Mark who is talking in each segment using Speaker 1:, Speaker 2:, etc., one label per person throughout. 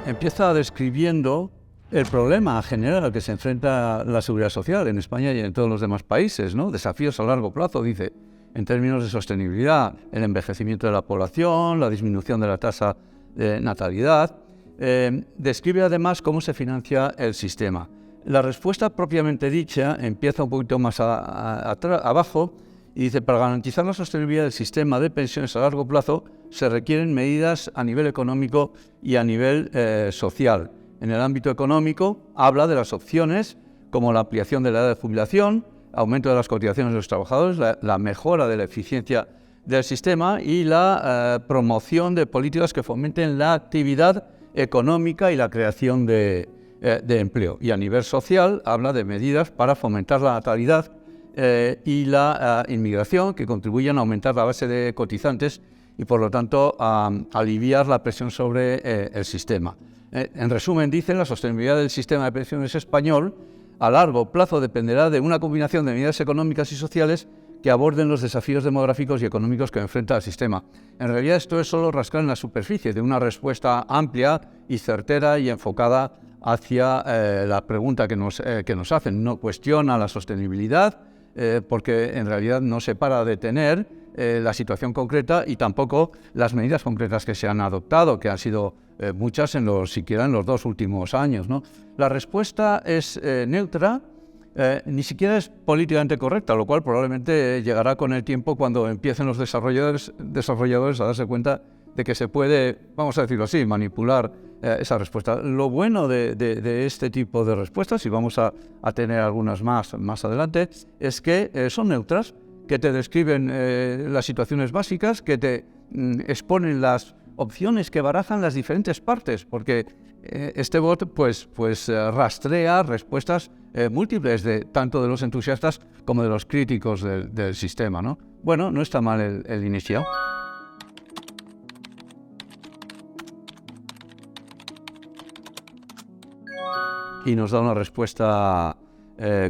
Speaker 1: empieza describiendo el problema general al que se enfrenta la seguridad social en España y en todos los demás países, ¿no? Desafíos a largo plazo, dice, en términos de sostenibilidad, el envejecimiento de la población, la disminución de la tasa de natalidad. Describe además cómo se financia el sistema. La respuesta propiamente dicha empieza un poquito más abajo y dice, para garantizar la sostenibilidad del sistema de pensiones a largo plazo se requieren medidas a nivel económico y a nivel social. En el ámbito económico habla de las opciones como la ampliación de la edad de jubilación, aumento de las cotizaciones de los trabajadores, la mejora de la eficiencia del sistema y la promoción de políticas que fomenten la actividad económica y la creación de empleo. Y a nivel social habla de medidas para fomentar la natalidad y la inmigración que contribuyan a aumentar la base de cotizantes y por lo tanto a aliviar la presión sobre el sistema. En resumen, dice, la sostenibilidad del sistema de pensiones español a largo plazo dependerá de una combinación de medidas económicas y sociales que aborden los desafíos demográficos y económicos que enfrenta el sistema. En realidad esto es solo rascar en la superficie de una respuesta amplia y certera y enfocada hacia la pregunta que nos hacen. No cuestiona la sostenibilidad porque en realidad no se para de tener la situación concreta y tampoco las medidas concretas que se han adoptado, que han sido muchas siquiera en los 2 últimos años, ¿no? La respuesta es neutra, ni siquiera es políticamente correcta, lo cual probablemente llegará con el tiempo cuando empiecen los desarrolladores a darse cuenta de que se puede, vamos a decirlo así, manipular esa respuesta. Lo bueno de este tipo de respuestas, y vamos a tener algunas más adelante, es que son neutras, que te describen las situaciones básicas, que te exponen las opciones que barajan las diferentes partes, porque este bot pues rastrea respuestas múltiples tanto de los entusiastas como de los críticos del sistema, ¿no? Bueno, no está mal el inicio. Y nos da una respuesta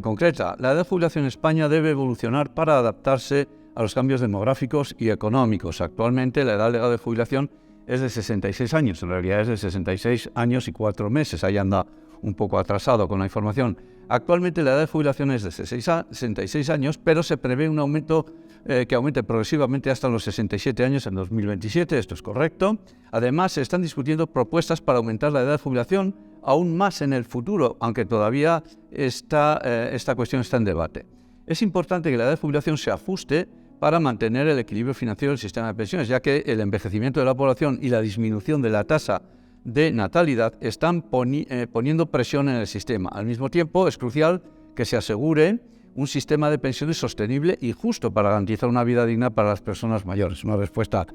Speaker 1: concreta. La edad de jubilación en España debe evolucionar para adaptarse a los cambios demográficos y económicos. Actualmente la edad legal de jubilación es de 66 años, en realidad es de 66 años y 4 meses, ahí anda un poco atrasado con la información. Actualmente la edad de jubilación es de 66 años, pero se prevé un aumento que aumente progresivamente hasta los 67 años en 2027, esto es correcto. Además, se están discutiendo propuestas para aumentar la edad de jubilación aún más en el futuro, aunque todavía esta cuestión está en debate. Es importante que la edad de jubilación se ajuste para mantener el equilibrio financiero del sistema de pensiones, ya que el envejecimiento de la población y la disminución de la tasa de natalidad están poniendo presión en el sistema. Al mismo tiempo, es crucial que se asegure un sistema de pensiones sostenible y justo para garantizar una vida digna para las personas mayores. Una respuesta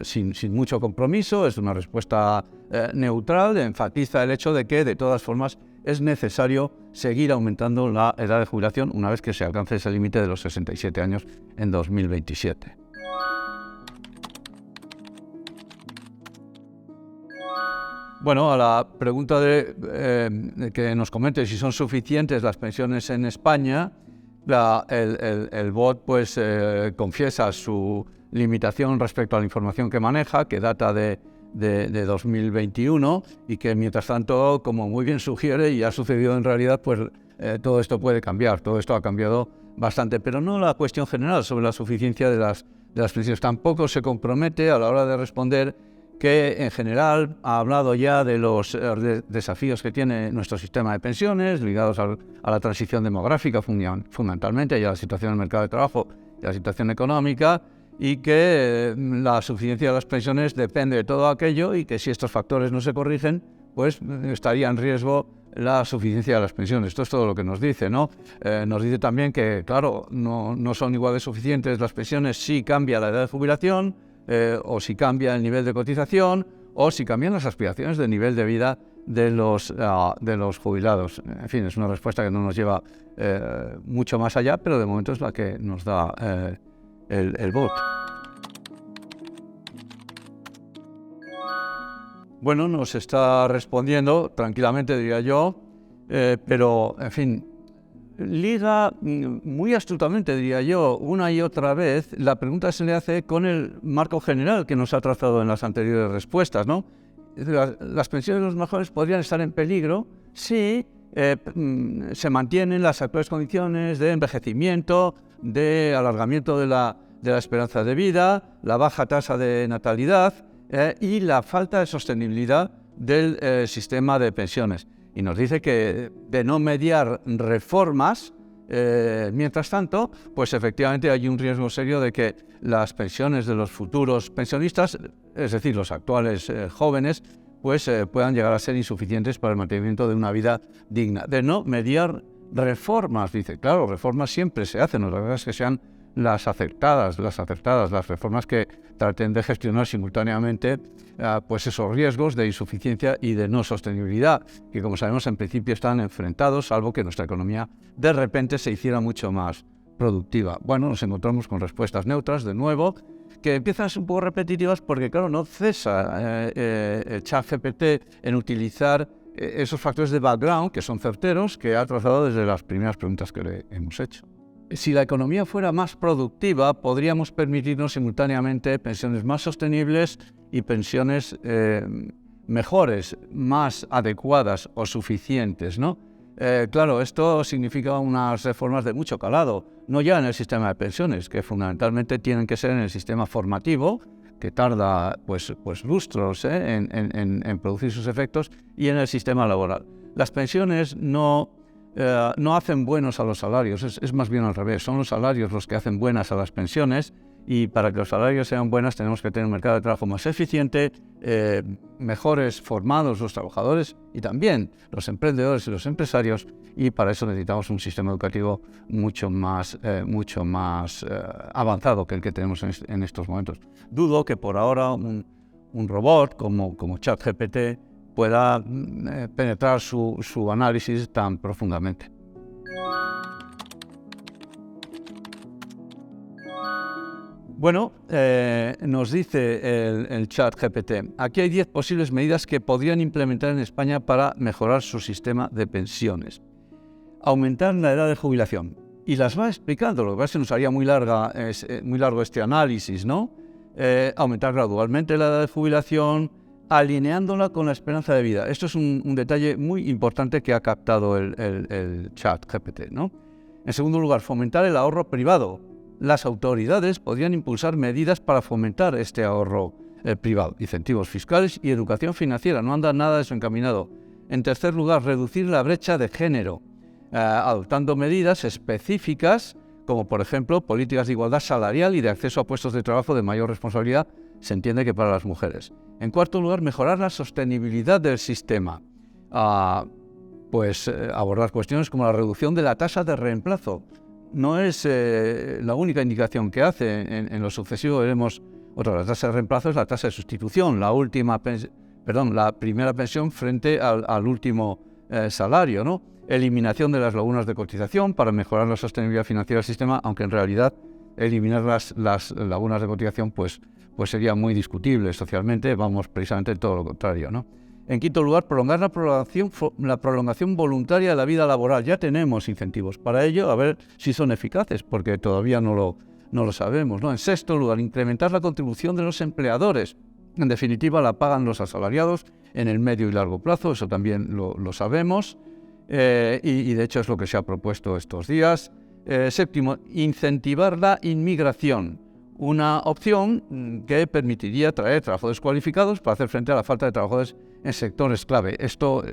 Speaker 1: sin mucho compromiso, es una respuesta neutral, enfatiza el hecho de que de todas formas es necesario seguir aumentando la edad de jubilación una vez que se alcance ese límite de los 67 años en 2027. Bueno, a la pregunta de que nos comente si son suficientes las pensiones en España, el bot pues confiesa su limitación respecto a la información que maneja, que data de 2021 y que mientras tanto, como muy bien sugiere y ha sucedido en realidad, pues todo esto puede cambiar, todo esto ha cambiado bastante, pero no la cuestión general sobre la suficiencia de las pensiones. Tampoco se compromete a la hora de responder que en general ha hablado ya de los desafíos que tiene nuestro sistema de pensiones ligados a la transición demográfica fundamentalmente y a la situación del mercado de trabajo y a la situación económica, y que la suficiencia de las pensiones depende de todo aquello y que si estos factores no se corrigen, pues estaría en riesgo la suficiencia de las pensiones. Esto es todo lo que nos dice, ¿no? Nos dice también que, claro, no son igual de suficientes las pensiones si cambia la edad de jubilación, o si cambia el nivel de cotización, o si cambian las aspiraciones de nivel de vida de los jubilados. En fin, es una respuesta que no nos lleva mucho más allá, pero de momento es la que nos da el bot. Bueno, nos está respondiendo tranquilamente, diría yo, pero, en fin, liga muy astutamente, diría yo, una y otra vez la pregunta se le hace con el marco general que nos ha trazado en las anteriores respuestas, ¿no? las pensiones de los más jóvenes podrían estar en peligro si se mantienen las actuales condiciones de envejecimiento, de alargamiento de la esperanza de vida, la baja tasa de natalidad y la falta de sostenibilidad del sistema de pensiones. Y nos dice que de no mediar reformas, mientras tanto, pues efectivamente hay un riesgo serio de que las pensiones de los futuros pensionistas, es decir, los actuales jóvenes, pues puedan llegar a ser insuficientes para el mantenimiento de una vida digna. De no mediar reformas, dice. Claro, reformas siempre se hacen, la verdad es que sean las acertadas, las reformas que traten de gestionar simultáneamente pues esos riesgos de insuficiencia y de no sostenibilidad, que como sabemos en principio están enfrentados, salvo que nuestra economía de repente se hiciera mucho más productiva. Bueno, nos encontramos con respuestas neutras de nuevo, que empiezan a ser un poco repetitivas porque, claro, no cesa ChatGPT en utilizar esos factores de background que son certeros, que ha trazado desde las primeras preguntas que le hemos hecho. Si la economía fuera más productiva, podríamos permitirnos simultáneamente pensiones más sostenibles y pensiones mejores, más adecuadas o suficientes, ¿no? Claro, esto significa unas reformas de mucho calado, no ya en el sistema de pensiones, que fundamentalmente tienen que ser en el sistema formativo, que tarda pues lustros en producir sus efectos, y en el sistema laboral. Las pensiones no hacen buenos a los salarios, es más bien al revés, son los salarios los que hacen buenas a las pensiones, y para que los salarios sean buenas tenemos que tener un mercado de trabajo más eficiente, mejores formados los trabajadores y también los emprendedores y los empresarios, y para eso necesitamos un sistema educativo mucho más avanzado que el que tenemos en estos momentos. Dudo que por ahora un robot como ChatGPT pueda penetrar su análisis tan profundamente. Bueno, nos dice el ChatGPT, aquí hay 10 posibles medidas que podrían implementar en España para mejorar su sistema de pensiones. Aumentar la edad de jubilación. Y las va explicando, lo que pasa es que nos haría muy largo este análisis, ¿no? Aumentar gradualmente la edad de jubilación, alineándola con la esperanza de vida. Esto es un detalle muy importante que ha captado el ChatGPT, ¿no? En segundo lugar, fomentar el ahorro privado. Las autoridades podrían impulsar medidas para fomentar este ahorro privado, incentivos fiscales y educación financiera. No anda nada de eso encaminado. En tercer lugar, reducir la brecha de género, adoptando medidas específicas como, por ejemplo, políticas de igualdad salarial y de acceso a puestos de trabajo de mayor responsabilidad, se entiende que para las mujeres. En cuarto lugar, mejorar la sostenibilidad del sistema. Abordar cuestiones como la reducción de la tasa de reemplazo. No es la única indicación que hace. En lo sucesivo veremos otra. La tasa de reemplazo es la tasa de sustitución, la primera pensión frente al último salario, ¿no? Eliminación de las lagunas de cotización para mejorar la sostenibilidad financiera del sistema, aunque en realidad eliminar las lagunas de cotización pues sería muy discutible socialmente. Vamos precisamente todo lo contrario, ¿no? En quinto lugar, prolongar la prolongación voluntaria de la vida laboral. Ya tenemos incentivos para ello, a ver si son eficaces, porque todavía no lo sabemos, ¿no? En sexto lugar, incrementar la contribución de los empleadores. En definitiva, la pagan los asalariados en el medio y largo plazo, eso también lo sabemos, y de hecho es lo que se ha propuesto estos días. Séptimo, incentivar la inmigración. Una opción que permitiría traer trabajadores cualificados para hacer frente a la falta de trabajadores en sectores clave. Esto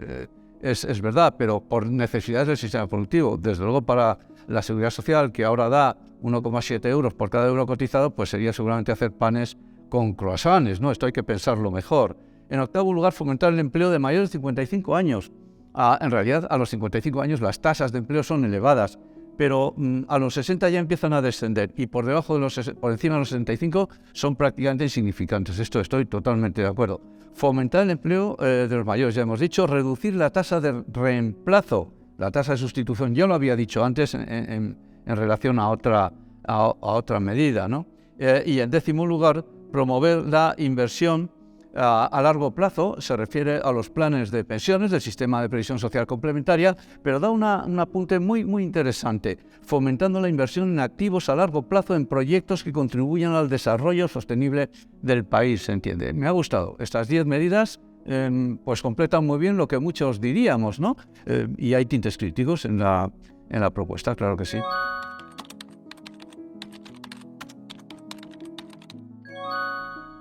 Speaker 1: es verdad, pero por necesidades del sistema productivo. Desde luego, para la Seguridad Social, que ahora da 1,7 euros por cada euro cotizado, pues sería seguramente hacer panes con croissants, ¿no? Esto hay que pensarlo mejor. En octavo lugar, fomentar el empleo de mayores de 55 años. En realidad, a los 55 años las tasas de empleo son elevadas, pero a los 60 ya empiezan a descender y por encima de los 65 son prácticamente insignificantes. Esto estoy totalmente de acuerdo. Fomentar el empleo de los mayores, ya hemos dicho. Reducir la tasa de reemplazo, la tasa de sustitución, ya lo había dicho antes en relación a otra medida, ¿no? Y en décimo lugar, promover la inversión a largo plazo. Se refiere a los planes de pensiones del sistema de previsión social complementaria, pero da un apunte muy interesante, fomentando la inversión en activos a largo plazo en proyectos que contribuyan al desarrollo sostenible del país, ¿se entiende? Me ha gustado. Estas 10 medidas pues completan muy bien lo que muchos diríamos, ¿no? Y hay tintes críticos en la propuesta, claro que sí.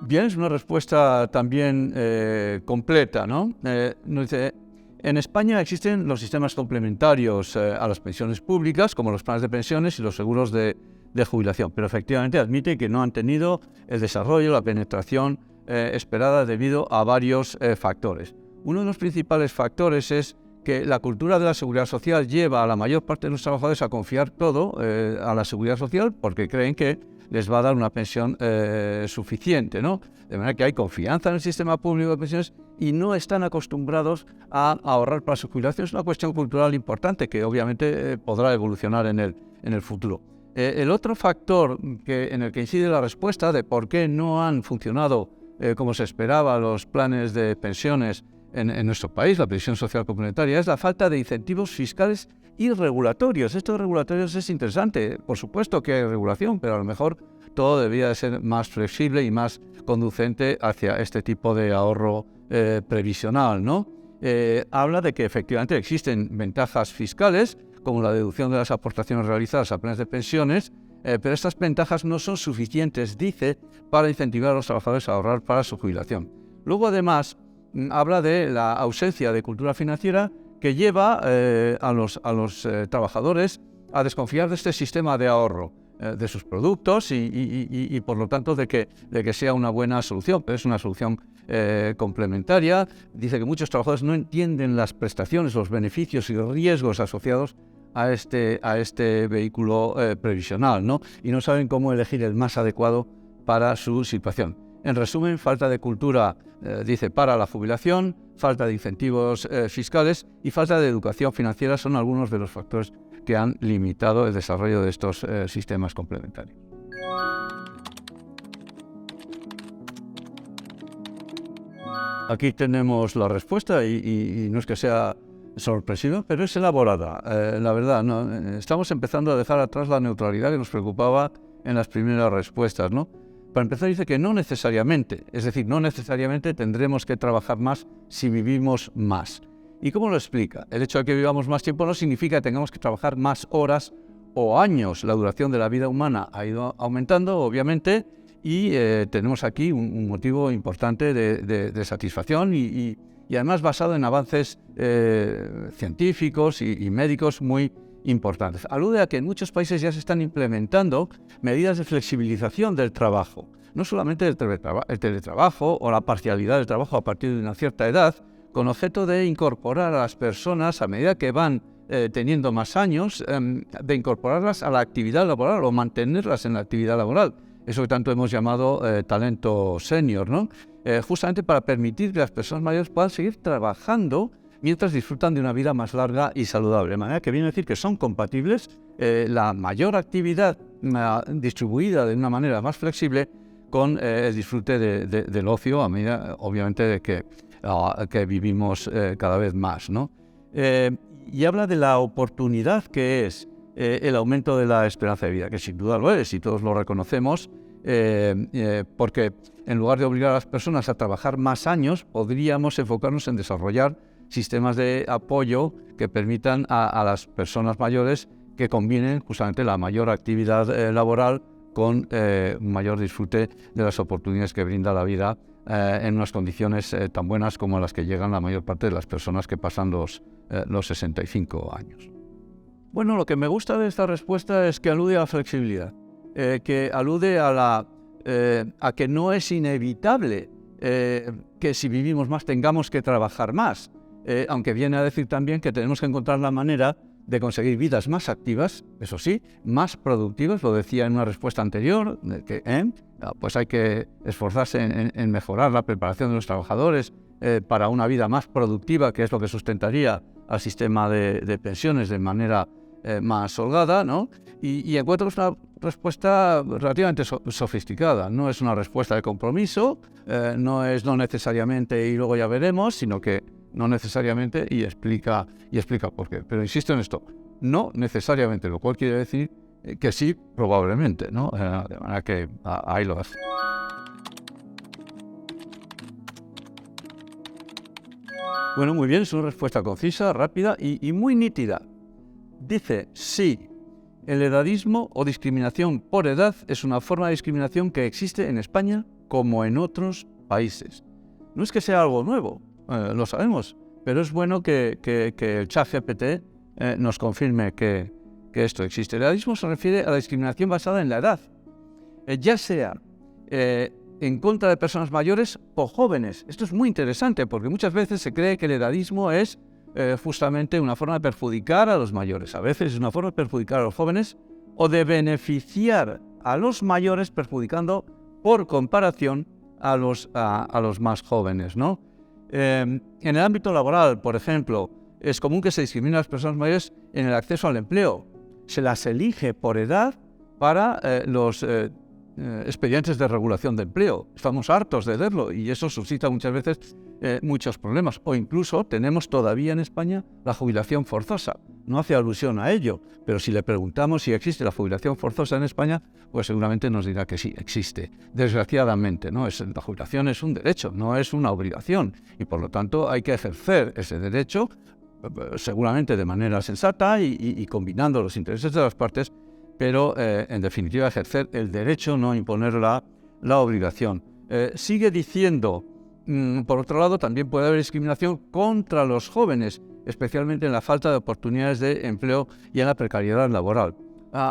Speaker 1: Bien, es una respuesta también completa, ¿no? Nos dice, en España existen los sistemas complementarios a las pensiones públicas, como los planes de pensiones y los seguros de jubilación, pero efectivamente admite que no han tenido el desarrollo, la penetración esperada debido a varios factores. Uno de los principales factores es que la cultura de la seguridad social lleva a la mayor parte de los trabajadores a confiar todo a la seguridad social porque creen que les va a dar una pensión suficiente, ¿no? De manera que hay confianza en el sistema público de pensiones y no están acostumbrados a ahorrar para su jubilación. Es una cuestión cultural importante que obviamente podrá evolucionar en el futuro. El otro factor en el que incide la respuesta de por qué no han funcionado como se esperaba los planes de pensiones en nuestro país, la previsión social complementaria, es la falta de incentivos fiscales y regulatorios. Esto de regulatorios es interesante. Por supuesto que hay regulación, pero a lo mejor todo debería de ser más flexible y más conducente hacia este tipo de ahorro previsional, ¿no? Habla de que efectivamente existen ventajas fiscales, como la deducción de las aportaciones realizadas a planes de pensiones, pero estas ventajas no son suficientes, dice, para incentivar a los trabajadores a ahorrar para su jubilación. Luego, además, habla de la ausencia de cultura financiera que lleva a los trabajadores a desconfiar de este sistema de ahorro, de sus productos y por lo tanto de que sea una buena solución. Pero es una solución complementaria. Dice que muchos trabajadores no entienden las prestaciones, los beneficios y riesgos asociados a este vehículo previsional, ¿no? Y no saben cómo elegir el más adecuado para su situación. En resumen, falta de cultura, dice, para la jubilación, falta de incentivos fiscales y falta de educación financiera son algunos de los factores que han limitado el desarrollo de estos sistemas complementarios. Aquí tenemos la respuesta y no es que sea sorpresiva, pero es elaborada. La verdad, ¿no? Estamos empezando a dejar atrás la neutralidad que nos preocupaba en las primeras respuestas, ¿no? Para empezar, dice que no necesariamente, es decir, no necesariamente tendremos que trabajar más si vivimos más. ¿Y cómo lo explica? El hecho de que vivamos más tiempo no significa que tengamos que trabajar más horas o años. La duración de la vida humana ha ido aumentando, obviamente, y tenemos aquí un motivo importante de satisfacción y además basado en avances científicos y médicos muy importantes. Alude a que en muchos países ya se están implementando medidas de flexibilización del trabajo, no solamente el teletrabajo o la parcialidad del trabajo a partir de una cierta edad, con objeto de incorporar a las personas a medida que van teniendo más años, de incorporarlas a la actividad laboral o mantenerlas en la actividad laboral. Eso que tanto hemos llamado talento senior, ¿no? Justamente para permitir que las personas mayores puedan seguir trabajando mientras disfrutan de una vida más larga y saludable. De manera que viene a decir que son compatibles la mayor actividad distribuida de una manera más flexible con el disfrute del ocio a medida, obviamente, de que vivimos cada vez más, ¿no? Y habla de la oportunidad que es el aumento de la esperanza de vida, que sin duda lo es y todos lo reconocemos, porque en lugar de obligar a las personas a trabajar más años, podríamos enfocarnos en desarrollar sistemas de apoyo que permitan a las personas mayores que combinen justamente la mayor actividad laboral con un mayor disfrute de las oportunidades que brinda la vida en unas condiciones tan buenas como a las que llegan la mayor parte de las personas que pasan los 65 años. Bueno, lo que me gusta de esta respuesta es que alude a la flexibilidad, que alude a que no es inevitable que si vivimos más tengamos que trabajar más, aunque viene a decir también que tenemos que encontrar la manera de conseguir vidas más activas, eso sí, más productivas, lo decía en una respuesta anterior, que pues hay que esforzarse en mejorar la preparación de los trabajadores para una vida más productiva, que es lo que sustentaría al sistema de pensiones de manera más holgada, ¿no? Y encuentro una respuesta relativamente sofisticada. No es una respuesta de compromiso, no es no necesariamente y luego ya veremos, sino que no necesariamente y explica por qué. Pero insisto en esto, no necesariamente, lo cual quiere decir que sí, probablemente, ¿no? De manera que ahí lo hace. Bueno, muy bien, es una respuesta concisa, rápida y muy nítida. Dice, sí, el edadismo o discriminación por edad es una forma de discriminación que existe en España como en otros países. No es que sea algo nuevo, lo sabemos, pero es bueno que el ChatGPT nos confirme que esto existe. El edadismo se refiere a la discriminación basada en la edad, ya sea en contra de personas mayores o jóvenes. Esto es muy interesante porque muchas veces se cree que el edadismo es justamente una forma de perjudicar a los mayores. A veces es una forma de perjudicar a los jóvenes o de beneficiar a los mayores perjudicando por comparación a los más jóvenes, ¿no? En el ámbito laboral, por ejemplo, es común que se discrimine a las personas mayores en el acceso al empleo. Se las elige por edad para los expedientes de regulación de empleo. Estamos hartos de verlo y eso suscita muchas veces muchos problemas. O incluso tenemos todavía en España la jubilación forzosa. No hace alusión a ello, pero si le preguntamos si existe la jubilación forzosa en España, pues seguramente nos dirá que sí, existe. Desgraciadamente, ¿no? La jubilación es un derecho, no es una obligación. Y por lo tanto hay que ejercer ese derecho seguramente de manera sensata y combinando los intereses de las partes, pero en definitiva ejercer el derecho, no imponer la obligación. Sigue diciendo, por otro lado, también puede haber discriminación contra los jóvenes, especialmente en la falta de oportunidades de empleo y en la precariedad laboral.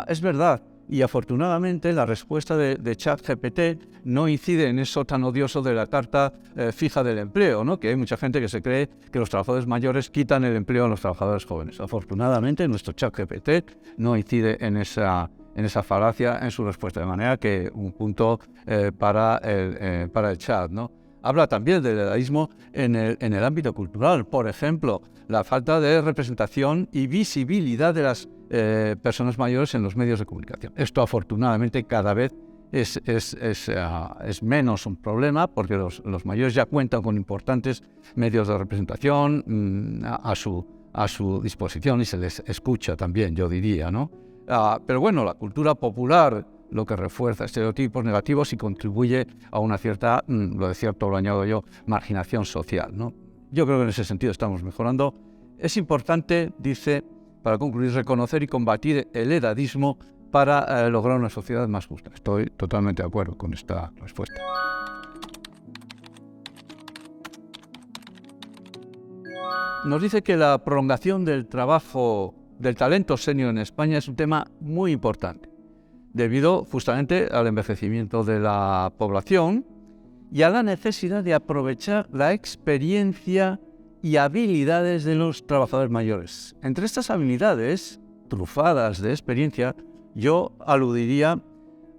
Speaker 1: Es verdad, y afortunadamente la respuesta de ChatGPT no incide en eso tan odioso de la carta fija del empleo, ¿no? Que hay mucha gente que se cree que los trabajadores mayores quitan el empleo a los trabajadores jóvenes. Afortunadamente nuestro ChatGPT no incide en esa falacia en su respuesta, de manera que un punto para el chat, ¿no? Habla también del edadismo en el ámbito cultural. Por ejemplo, la falta de representación y visibilidad de las personas mayores en los medios de comunicación. Esto afortunadamente cada vez es menos un problema porque los mayores ya cuentan con importantes medios de representación a su disposición y se les escucha también, yo diría, ¿no? Pero bueno, la cultura popular lo que refuerza estereotipos negativos y contribuye a una cierta, lo añado yo, marginación social, ¿no? Yo creo que en ese sentido estamos mejorando. Es importante, dice, para concluir, reconocer y combatir el edadismo para lograr una sociedad más justa. Estoy totalmente de acuerdo con esta respuesta. Nos dice que la prolongación del trabajo del talento senior en España es un tema muy importante, debido justamente al envejecimiento de la población y a la necesidad de aprovechar la experiencia y habilidades de los trabajadores mayores. Entre estas habilidades, trufadas de experiencia, yo aludiría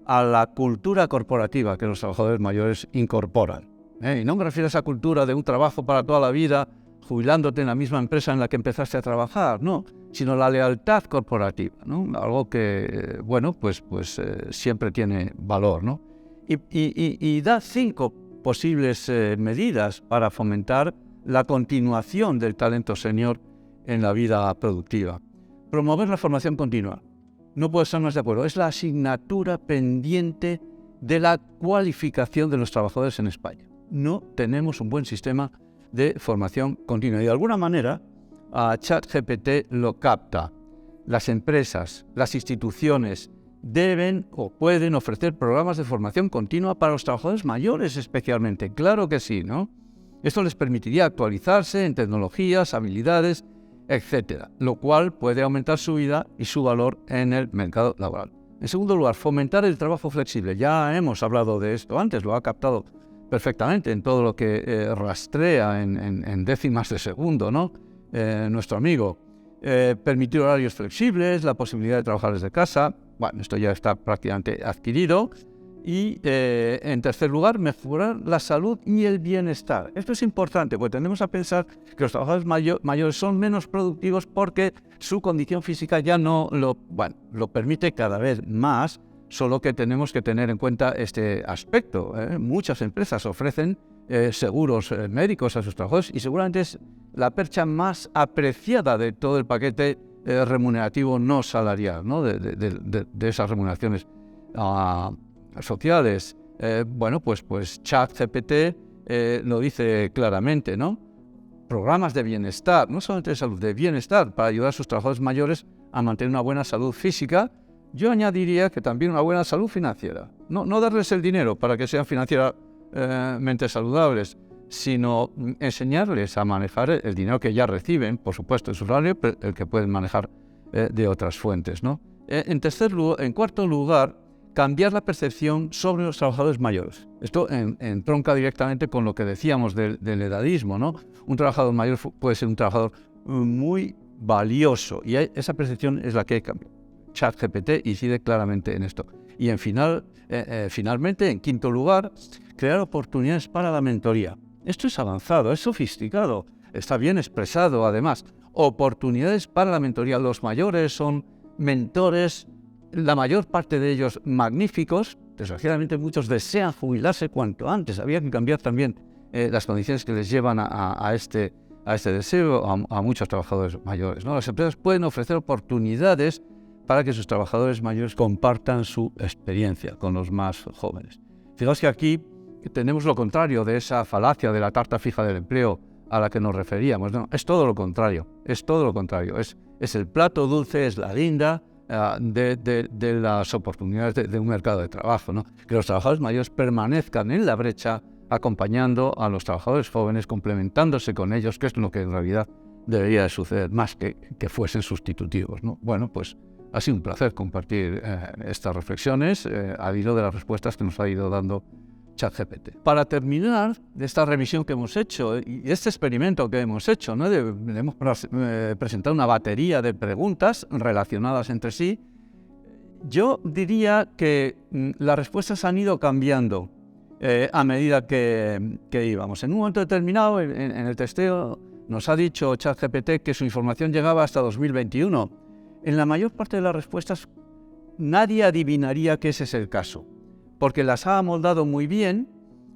Speaker 1: a la cultura corporativa que los trabajadores mayores incorporan. Y no me refiero a esa cultura de un trabajo para toda la vida, jubilándote en la misma empresa en la que empezaste a trabajar, no, sino la lealtad corporativa, ¿no? Algo que, bueno, pues siempre tiene valor, ¿no? Y da 5 posibles medidas para fomentar la continuación del talento senior en la vida productiva. Promover la formación continua. No puedo estar más de acuerdo. Es la asignatura pendiente de la cualificación de los trabajadores en España. No tenemos un buen sistema de formación continua. Y de alguna manera, ChatGPT lo capta. Las empresas, las instituciones deben o pueden ofrecer programas de formación continua para los trabajadores mayores especialmente. Claro que sí, ¿no? Esto les permitiría actualizarse en tecnologías, habilidades, etcétera, lo cual puede aumentar su vida y su valor en el mercado laboral. En segundo lugar, fomentar el trabajo flexible. Ya hemos hablado de esto antes, lo ha captado perfectamente en todo lo que rastrea en décimas de segundo, ¿no? Nuestro amigo. Permitir horarios flexibles, la posibilidad de trabajar desde casa. Bueno, esto ya está prácticamente adquirido. Y en tercer lugar, mejorar la salud y el bienestar. Esto es importante, porque tendemos a pensar que los trabajadores mayores son menos productivos porque su condición física ya no lo permite cada vez más, solo que tenemos que tener en cuenta este aspecto. Muchas empresas ofrecen seguros médicos a sus trabajadores y seguramente es la percha más apreciada de todo el paquete remunerativo no salarial, ¿no? de esas remuneraciones sociales. Bueno, pues ChatGPT lo dice claramente, ¿no? programas de bienestar, no solamente de salud, de bienestar, para ayudar a sus trabajadores mayores a mantener una buena salud física. Yo añadiría que también una buena salud financiera. No darles el dinero para que sean financieramente saludables, sino enseñarles a manejar el dinero que ya reciben, por supuesto, en su salario, pero el que pueden manejar de otras fuentes, ¿no? En cuarto lugar, cambiar la percepción sobre los trabajadores mayores. Esto entronca directamente con lo que decíamos del edadismo, ¿no? Un trabajador mayor puede ser un trabajador muy valioso y esa percepción es la que cambia. ChatGPT incide claramente en esto. Y finalmente, en quinto lugar, crear oportunidades para la mentoría. Esto es avanzado, es sofisticado, está bien expresado además. Oportunidades para la mentoría. Los mayores son mentores, la mayor parte de ellos magníficos. Desgraciadamente muchos desean jubilarse cuanto antes. Había que cambiar también las condiciones que les llevan a este deseo a muchos trabajadores mayores, ¿no? Las empresas pueden ofrecer oportunidades para que sus trabajadores mayores compartan su experiencia con los más jóvenes. Fijaos que aquí tenemos lo contrario de esa falacia de la tarta fija del empleo a la que nos referíamos. No, es todo lo contrario, es todo lo contrario. Es el plato dulce, es la guinda de las oportunidades de un mercado de trabajo, ¿no? Que los trabajadores mayores permanezcan en la brecha acompañando a los trabajadores jóvenes, complementándose con ellos, que es lo que en realidad debería de suceder, más que fuesen sustitutivos, ¿no? Bueno, pues ha sido un placer compartir estas reflexiones al hilo de las respuestas que nos ha ido dando ChatGPT. Para terminar de esta revisión que hemos hecho y este experimento que hemos hecho, ¿no? Hemos presentado una batería de preguntas relacionadas entre sí. Yo diría que las respuestas han ido cambiando a medida que íbamos. En un momento determinado, en el testeo, nos ha dicho ChatGPT que su información llegaba hasta 2021. En la mayor parte de las respuestas nadie adivinaría que ese es el caso, porque las ha amoldado muy bien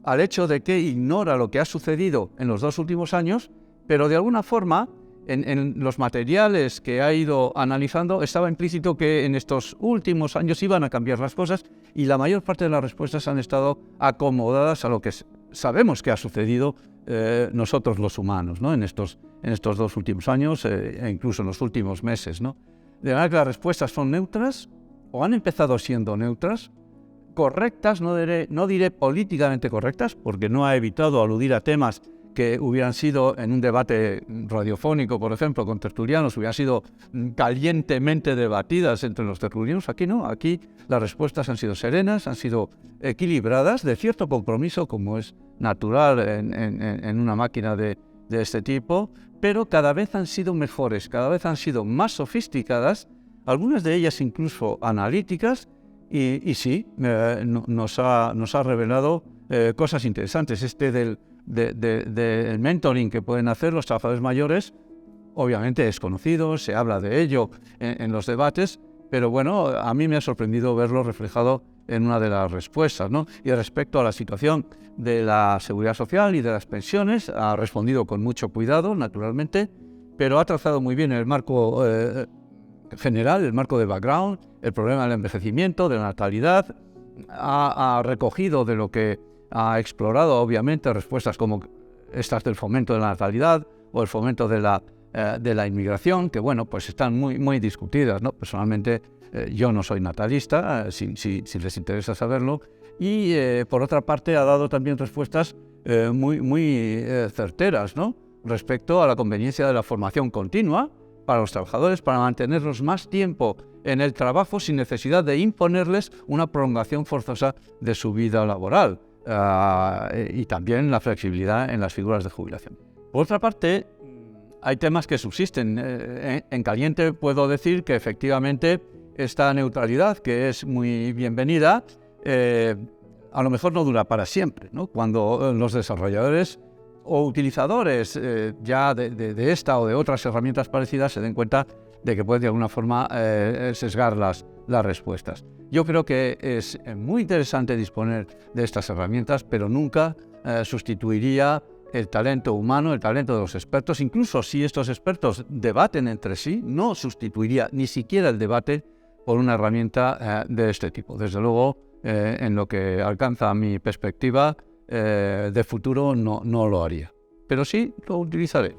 Speaker 1: al hecho de que ignora lo que ha sucedido en los 2 últimos años, pero de alguna forma en los materiales que ha ido analizando estaba implícito que en estos últimos años iban a cambiar las cosas y la mayor parte de las respuestas han estado acomodadas a lo que sabemos que ha sucedido nosotros los humanos, ¿no? en estos 2 últimos años e incluso en los últimos meses, ¿no? De manera que las respuestas son neutras o han empezado siendo neutras, correctas, no diré políticamente correctas, porque no ha evitado aludir a temas que hubieran sido en un debate radiofónico, por ejemplo, con tertulianos, hubieran sido calientemente debatidas entre los tertulianos. Aquí no, aquí las respuestas han sido serenas, han sido equilibradas, de cierto compromiso, como es natural en una máquina de este tipo, pero cada vez han sido mejores, cada vez han sido más sofisticadas, algunas de ellas incluso analíticas, y sí, nos ha revelado cosas interesantes. Del mentoring que pueden hacer los trabajadores mayores, obviamente es conocido, se habla de ello en los debates, pero bueno, a mí me ha sorprendido verlo reflejado en una de las respuestas, ¿no? Y respecto a la situación de la seguridad social y de las pensiones, ha respondido con mucho cuidado, naturalmente, pero ha trazado muy bien el marco general, el marco de background, el problema del envejecimiento, de la natalidad, ha recogido de lo que ha explorado, obviamente, respuestas como estas del fomento de la natalidad o el fomento de la inmigración, que bueno, pues están muy discutidas, ¿no? Personalmente, yo no soy natalista, si les interesa saberlo, y por otra parte ha dado también respuestas muy certeras, ¿no? Respecto a la conveniencia de la formación continua para los trabajadores, para mantenerlos más tiempo en el trabajo sin necesidad de imponerles una prolongación forzosa de su vida laboral, y también la flexibilidad en las figuras de jubilación. Por otra parte, hay temas que subsisten. En caliente puedo decir que efectivamente esta neutralidad, que es muy bienvenida, a lo mejor no dura para siempre, ¿no? Cuando los desarrolladores o utilizadores ya de esta o de otras herramientas parecidas se den cuenta de que pueden de alguna forma sesgar las respuestas. Yo creo que es muy interesante disponer de estas herramientas, pero nunca sustituiría el talento humano, el talento de los expertos. Incluso si estos expertos debaten entre sí, no sustituiría ni siquiera el debate por una herramienta de este tipo. Desde luego, en lo que alcanza mi perspectiva de futuro, no lo haría. pero sí lo utilizaré.